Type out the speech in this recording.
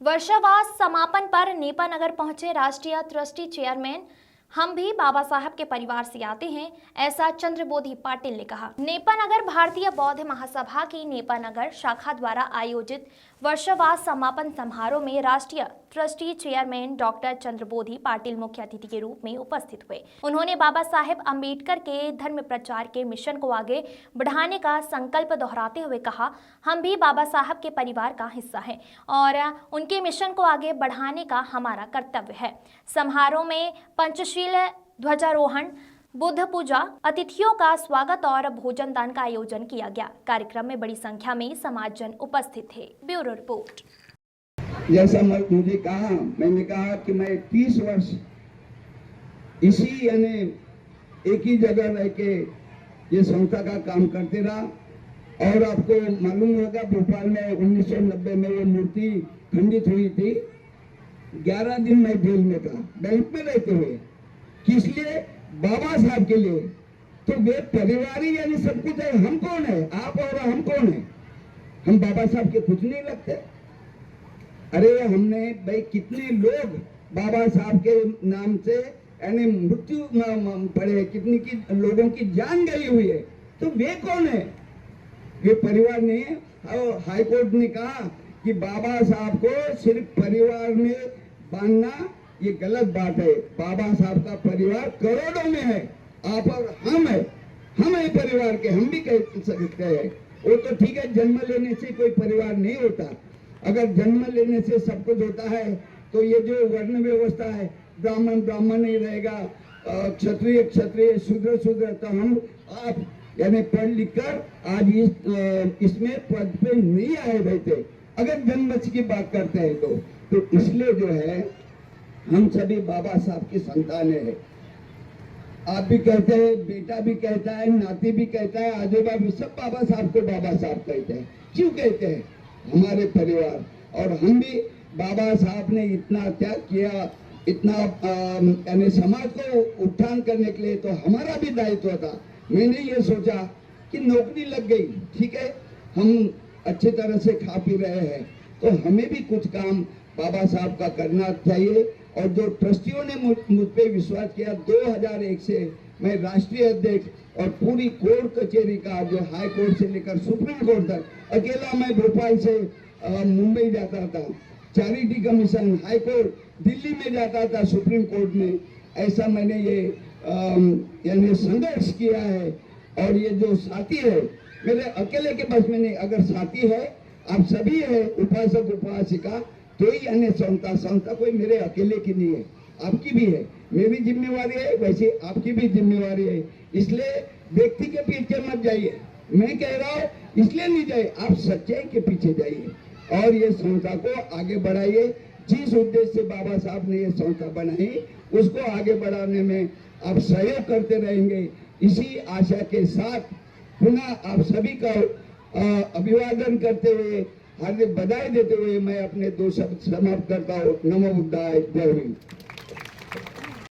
वर्षावास समापन पर नेपा नगर पहुंचे राष्ट्रीय ट्रस्टी चेयरमैन। हम भी बाबा साहब के परिवार से आते हैं, ऐसा चंद्रबोधि पाटिल ने कहा। नेपा नगर भारतीय बौद्ध महासभा की नेपा नगर शाखा द्वारा आयोजित वर्षावास समापन समारोह में राष्ट्रीय ट्रस्टी चेयरमैन डॉक्टर चंद्रबोधि पाटिल मुख्य अतिथि के रूप में उपस्थित हुए। उन्होंने बाबा साहेब अम्बेडकर के धर्म प्रचार के मिशन को आगे बढ़ाने का संकल्प दोहराते हुए कहा, हम भी बाबा साहब के परिवार का हिस्सा हैं और उनके मिशन को आगे बढ़ाने का हमारा कर्तव्य है। समारोह में पंचशील ध्वजारोहण, बुद्ध पूजा, अतिथियों का स्वागत और भोजन दान का आयोजन किया गया। कार्यक्रम में बड़ी संख्या में समाजजन उपस्थित थे। Bureau report. जैसा मुझे कहा, मैंने कहा कि मैं 30 वर्ष इसी यानी एक ही जगह रह के ये संस्था का काम करते रहा। और आपको मालूम होगा भोपाल में 1990 में ये मूर्ति खंडित हुई थी। 11 दिन मैं जेल में था, बैंक में रहते हुए। किस लिए? बाबा साहब के लिए। तो वे परिवारी यानी सब कुछ है। हम कौन है? आप और हम कौन है? हम बाबा साहब के कुछ नहीं लगते। अरे हमने भाई कितने लोग बाबा साहब के नाम से यानी मृत्यु पड़े, कितनी की लोगों की जान गई हुई है। तो वे कौन है? ये परिवार नहीं है। और हाई कोर्ट ने कहा कि बाबा साहब को सिर्फ परिवार में बांधना ये गलत बात है। बाबा साहब का परिवार करोड़ों में है। आप और हम है, हम है परिवार के। हम भी कह सकते हैं। वो तो ठीक है, जन्म लेने से कोई परिवार नहीं होता। अगर जन्म लेने से सब कुछ होता है तो ये जो वर्ण व्यवस्था है, ब्राह्मण ब्राह्मण ही रहेगा, क्षत्रिय क्षत्रिय, शूद्र शूद्र, तो हम आप यानी पढ़ लिख कर आज इसमें पद पे नहीं आए रहते। अगर जन्म की बात करते हैं तो इसलिए जो है हम सभी बाबा साहब की संतान है। आप भी कहते हैं, बेटा भी कहता है, नाती भी कहता है, आजोबा भी, सब बाबा साहब को बाबा साहब कहते हैं। क्यों कहते हैं? हमारे परिवार और हम भी बाबा साहब ने इतना त्याग किया, इतना यानी समाज को उत्थान करने के लिए, तो हमारा भी दायित्व था। मैंने ये सोचा कि नौकरी लग गई, ठीक है, हम अच्छे तरह से खा पी रहे हैं, तो हमें भी कुछ काम बाबा साहब का करना चाहिए। और जो ट्रस्टियों ने मुझ पे विश्वास किया, 2001 से मैं राष्ट्रीय अध्यक्ष और पूरी कोर्ट कचहरी का, जो हाई कोर्ट से लेकर सुप्रीम कोर्ट तक, अकेला मैं भोपाल से मुंबई जाता था, charity commission, high court Delhi में जाता था, सुप्रीम कोर्ट में। ऐसा मैंने ये यानी संघर्ष किया है। और ये जो साथी है मेरे अकेले के बस में नहीं, अगर साथी है, आप सभी है, उपासक उपासिका, तो ही यानी संस्था कोई मेरे अकेले की नहीं है, आपकी भी है। मेरी जिम्मेवारी है, वैसे आपकी भी जिम्मेवारी है। इसलिए व्यक्ति के पीछे मत जाइए, मैं कह रहा हूँ, इसलिए नहीं जाइए, आप सच्चाई के पीछे जाइए और ये संस्था को आगे बढ़ाइए। जिस उद्देश्य से बाबा साहब ने ये संस्था बनाई, उसको आगे बढ़ाने में आप सहयोग करते रहेंगे। इसी आशा के साथ पुनः आप सभी का अभिवादन करते हुए, हार्दिक बधाई देते हुए मैं अपने 2 शब्द समाप्त करता हूँ। नमो बुद्धाय, जय हिंद।